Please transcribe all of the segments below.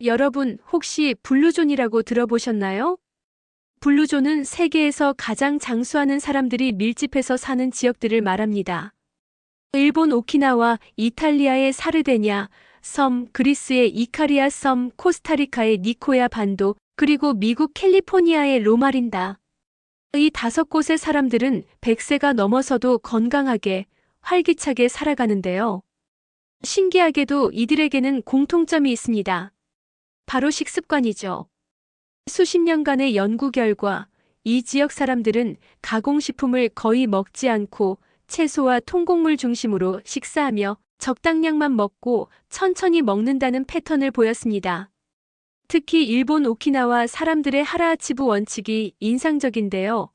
여러분, 혹시 블루존이라고 들어보셨나요? 블루존은 세계에서 가장 장수하는 사람들이 밀집해서 사는 지역들을 말합니다. 일본 오키나와, 이탈리아의 사르데냐 섬, 그리스의 이카리아 섬, 코스타리카의 니코야 반도, 그리고 미국 캘리포니아의 로마린다. 이 5곳의 사람들은 100세가 넘어서도 건강하게, 활기차게 살아가는데요. 신기하게도 이들에게는 공통점이 있습니다. 바로 식습관이죠. 수십 년간의 연구 결과 이 지역 사람들은 가공식품을 거의 먹지 않고 채소와 통곡물 중심으로 식사하며 적당량만 먹고 천천히 먹는다는 패턴을 보였습니다. 특히 일본 오키나와 사람들의 하라하치부 원칙이 인상적인데요.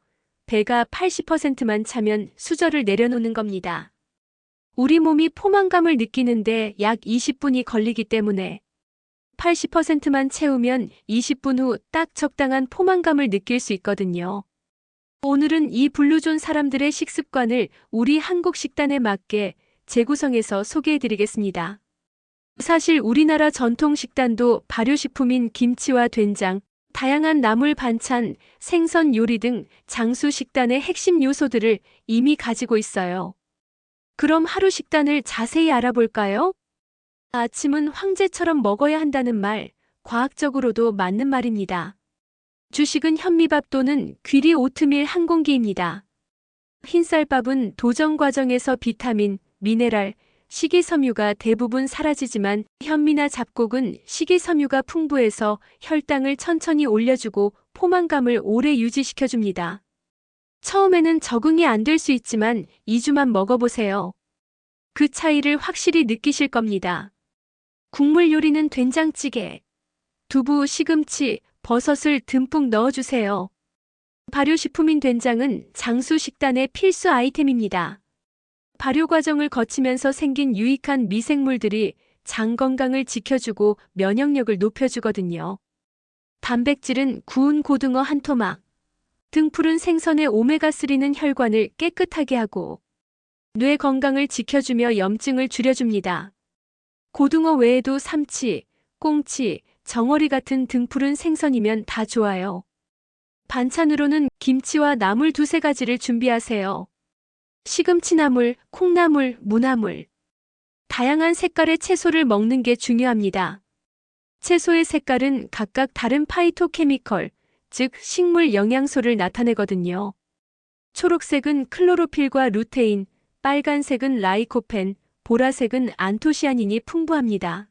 배가 80%만 차면 수저를 내려놓는 겁니다. 우리 몸이 포만감을 느끼는데 약 20분이 걸리기 때문에 80%만 채우면 20분 후 딱 적당한 포만감을 느낄 수 있거든요. 오늘은 이 블루존 사람들의 식습관을 우리 한국 식단에 맞게 재구성해서 소개해드리겠습니다. 사실 우리나라 전통 식단도 발효식품인 김치와 된장, 다양한 나물 반찬, 생선 요리 등 장수 식단의 핵심 요소들을 이미 가지고 있어요. 그럼 하루 식단을 자세히 알아볼까요? 아침은 황제처럼 먹어야 한다는 말, 과학적으로도 맞는 말입니다. 주식은 현미밥 또는 귀리 오트밀 한 공기입니다. 흰쌀밥은 도정 과정에서 비타민, 미네랄, 식이섬유가 대부분 사라지지만 현미나 잡곡은 식이섬유가 풍부해서 혈당을 천천히 올려주고 포만감을 오래 유지시켜줍니다. 처음에는 적응이 안 될 수 있지만 2주만 먹어보세요. 그 차이를 확실히 느끼실 겁니다. 국물 요리는 된장찌개, 두부, 시금치, 버섯을 듬뿍 넣어주세요. 발효식품인 된장은 장수 식단의 필수 아이템입니다. 발효 과정을 거치면서 생긴 유익한 미생물들이 장 건강을 지켜주고 면역력을 높여주거든요. 단백질은 구운 고등어 한 토막, 등푸른 생선의 오메가3는 혈관을 깨끗하게 하고 뇌 건강을 지켜주며 염증을 줄여줍니다. 고등어 외에도 삼치, 꽁치, 정어리 같은 등푸른 생선이면 다 좋아요. 반찬으로는 김치와 나물 2-3가지를 준비하세요. 시금치나물, 콩나물, 무나물. 다양한 색깔의 채소를 먹는 게 중요합니다. 채소의 색깔은 각각 다른 파이토케미컬, 즉 식물 영양소를 나타내거든요. 초록색은 클로로필과 루테인, 빨간색은 라이코펜, 보라색은 안토시아닌이 풍부합니다.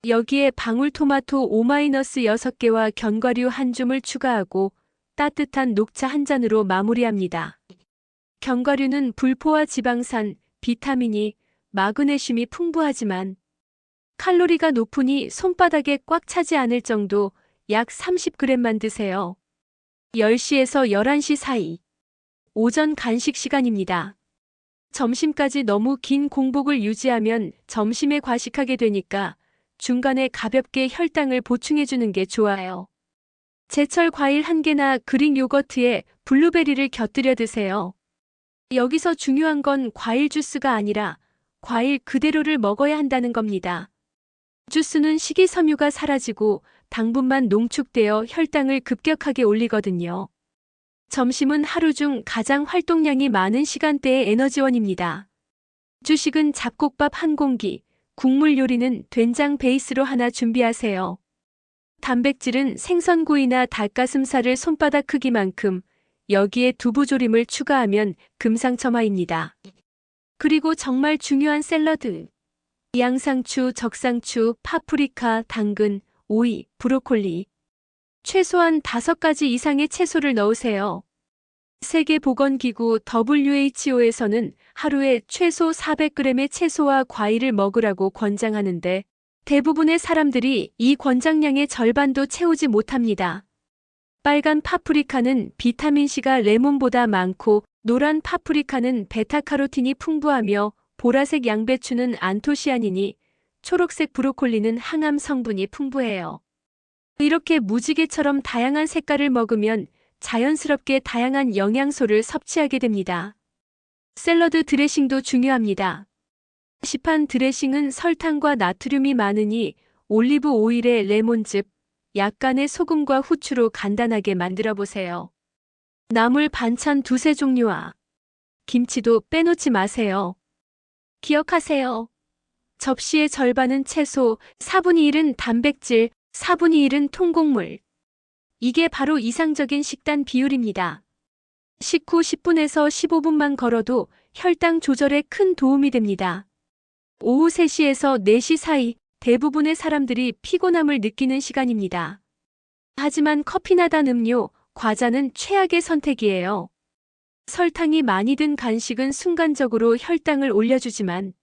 여기에 방울토마토 5-6개와 견과류 한 줌을 추가하고 따뜻한 녹차 한 잔으로 마무리합니다. 견과류는 불포화 지방산, 비타민이, 마그네슘이 풍부하지만 칼로리가 높으니 손바닥에 꽉 차지 않을 정도 약 30g만 드세요. 10시에서 11시 사이. 오전 간식 시간입니다. 점심까지 너무 긴 공복을 유지하면 점심에 과식하게 되니까 중간에 가볍게 혈당을 보충해주는 게 좋아요. 제철 과일 1개나 그릭 요거트에 블루베리를 곁들여 드세요. 여기서 중요한 건 과일 주스가 아니라 과일 그대로를 먹어야 한다는 겁니다. 주스는 식이섬유가 사라지고 당분만 농축되어 혈당을 급격하게 올리거든요. 점심은 하루 중 가장 활동량이 많은 시간대의 에너지원입니다. 주식은 잡곡밥 한 공기, 국물 요리는 된장 베이스로 하나 준비하세요. 단백질은 생선구이나 닭가슴살을 손바닥 크기만큼, 여기에 두부조림을 추가하면 금상첨화입니다. 그리고 정말 중요한 샐러드. 양상추, 적상추, 파프리카, 당근, 오이, 브로콜리. 최소한 5가지 이상의 채소를 넣으세요. 세계보건기구 WHO에서는 하루에 최소 400g의 채소와 과일을 먹으라고 권장하는데 대부분의 사람들이 이 권장량의 절반도 채우지 못합니다. 빨간 파프리카는 비타민C가 레몬보다 많고 노란 파프리카는 베타카로틴이 풍부하며 보라색 양배추는 안토시아닌이, 초록색 브로콜리는 항암 성분이 풍부해요. 이렇게 무지개처럼 다양한 색깔을 먹으면 자연스럽게 다양한 영양소를 섭취하게 됩니다. 샐러드 드레싱도 중요합니다. 시판 드레싱은 설탕과 나트륨이 많으니 올리브 오일에 레몬즙, 약간의 소금과 후추로 간단하게 만들어 보세요. 나물 반찬 두세 종류와 김치도 빼놓지 마세요. 기억하세요. 접시의 절반은 채소, 4분의 1은 단백질, 4분의 1은 통곡물. 이게 바로 이상적인 식단 비율입니다. 식후 10분에서 15분만 걸어도 혈당 조절에 큰 도움이 됩니다. 오후 3시에서 4시 사이 대부분의 사람들이 피곤함을 느끼는 시간입니다. 하지만 커피나 단 음료, 과자는 최악의 선택이에요. 설탕이 많이 든 간식은 순간적으로 혈당을 올려주지만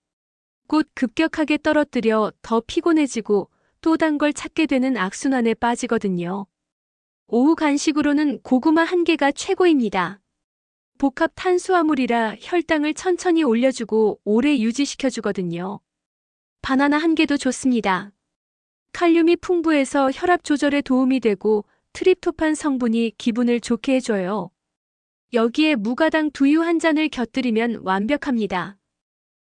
곧 급격하게 떨어뜨려 더 피곤해지고 또 단 걸 찾게 되는 악순환에 빠지거든요. 오후 간식으로는 고구마 1개가 최고입니다. 복합 탄수화물이라 혈당을 천천히 올려주고 오래 유지시켜주거든요. 바나나 1개도 좋습니다. 칼륨이 풍부해서 혈압 조절에 도움이 되고 트립토판 성분이 기분을 좋게 해줘요. 여기에 무가당 두유 1잔을 곁들이면 완벽합니다.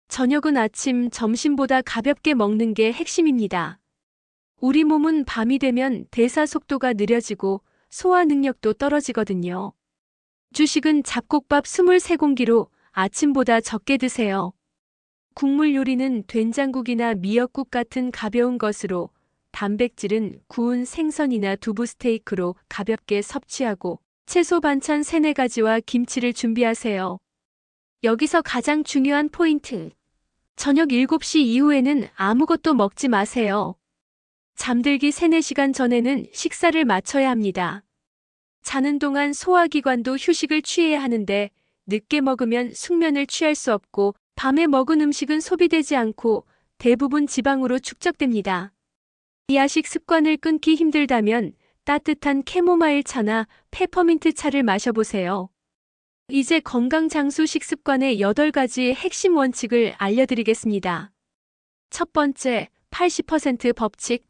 저녁은 아침, 점심보다 가볍게 먹는 게 핵심입니다. 우리 몸은 밤이 되면 대사 속도가 느려지고 소화 능력도 떨어지거든요. 주식은 잡곡밥 23공기로 아침보다 적게 드세요. 국물 요리는 된장국이나 미역국 같은 가벼운 것으로, 단백질은 구운 생선이나 두부 스테이크로 가볍게 섭취하고 채소 반찬 3-4가지와 김치를 준비하세요. 여기서 가장 중요한 포인트. 저녁 7시 이후에는 아무것도 먹지 마세요. 잠들기 3-4시간 전에는 식사를 마쳐야 합니다. 자는 동안 소화기관도 휴식을 취해야 하는데 늦게 먹으면 숙면을 취할 수 없고 밤에 먹은 음식은 소비되지 않고 대부분 지방으로 축적됩니다. 야식 습관을 끊기 힘들다면 따뜻한 캐모마일 차나 페퍼민트 차를 마셔보세요. 이제 건강 장수 식습관의 8가지 핵심 원칙을 알려드리겠습니다. 첫 번째, 80% 법칙.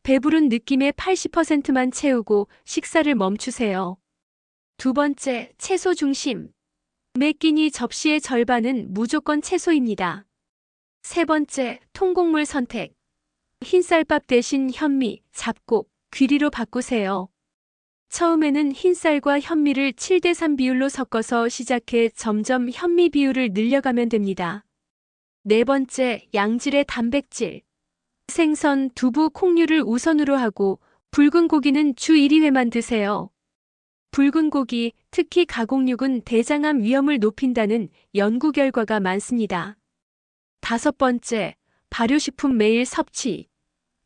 배부른 느낌의 80%만 채우고 식사를 멈추세요. 두 번째, 채소 중심. 매 끼니 접시의 절반은 무조건 채소입니다. 세 번째, 통곡물 선택. 흰쌀밥 대신 현미, 잡곡, 귀리로 바꾸세요. 처음에는 흰쌀과 현미를 7:3 비율로 섞어서 시작해 점점 현미 비율을 늘려가면 됩니다. 네 번째, 양질의 단백질. 생선, 두부, 콩류를 우선으로 하고 붉은 고기는 주 1-2회만 드세요. 붉은 고기, 특히 가공육은 대장암 위험을 높인다는 연구 결과가 많습니다. 다섯 번째, 발효식품 매일 섭취.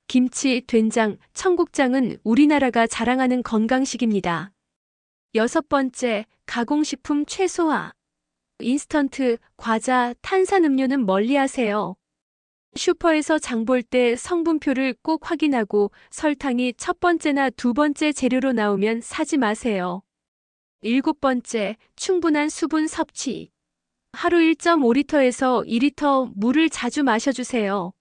김치, 된장, 청국장은 우리나라가 자랑하는 건강식입니다. 여섯 번째, 가공식품 최소화. 인스턴트, 과자, 탄산음료는 멀리하세요. 슈퍼에서 장볼 때 성분표를 꼭 확인하고 설탕이 첫 번째나 두 번째 재료로 나오면 사지 마세요. 일곱 번째, 충분한 수분 섭취. 하루 1.5리터에서 2리터 물을 자주 마셔주세요.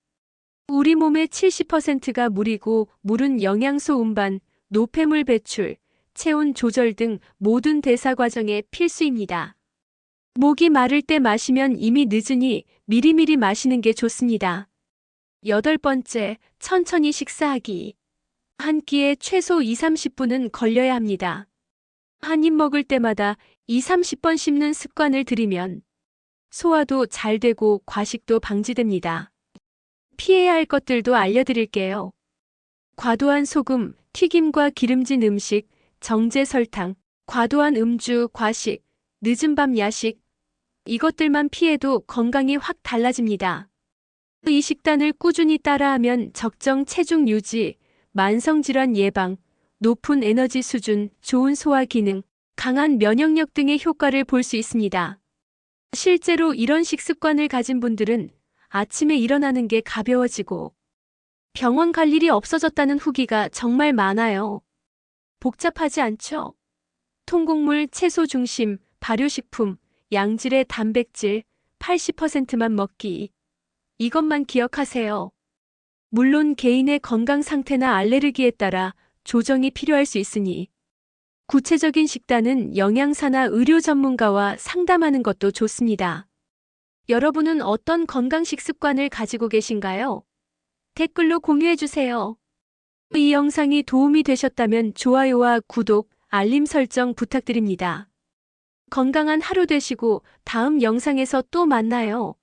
우리 몸의 70%가 물이고 물은 영양소 운반, 노폐물 배출, 체온 조절 등 모든 대사 과정에 필수입니다. 목이 마를 때 마시면 이미 늦으니 미리미리 마시는 게 좋습니다. 여덟 번째, 천천히 식사하기. 한 끼에 최소 2-30분은 걸려야 합니다. 한 입 먹을 때마다 2-30번 씹는 습관을 들이면 소화도 잘 되고 과식도 방지됩니다. 피해야 할 것들도 알려드릴게요. 과도한 소금, 튀김과 기름진 음식, 정제 설탕, 과도한 음주, 과식, 늦은 밤 야식, 이것들만 피해도 건강이 확 달라집니다. 이 식단을 꾸준히 따라하면 적정 체중 유지, 만성질환 예방, 높은 에너지 수준, 좋은 소화 기능, 강한 면역력 등의 효과를 볼 수 있습니다. 실제로 이런 식습관을 가진 분들은 아침에 일어나는 게 가벼워지고 병원 갈 일이 없어졌다는 후기가 정말 많아요. 복잡하지 않죠? 통곡물, 채소 중심, 발효식품, 양질의 단백질, 80%만 먹기. 이것만 기억하세요. 물론 개인의 건강 상태나 알레르기에 따라 조정이 필요할 수 있으니 구체적인 식단은 영양사나 의료 전문가와 상담하는 것도 좋습니다. 여러분은 어떤 건강 식습관을 가지고 계신가요? 댓글로 공유해주세요. 이 영상이 도움이 되셨다면 좋아요와 구독, 알림 설정 부탁드립니다. 건강한 하루 되시고 다음 영상에서 또 만나요.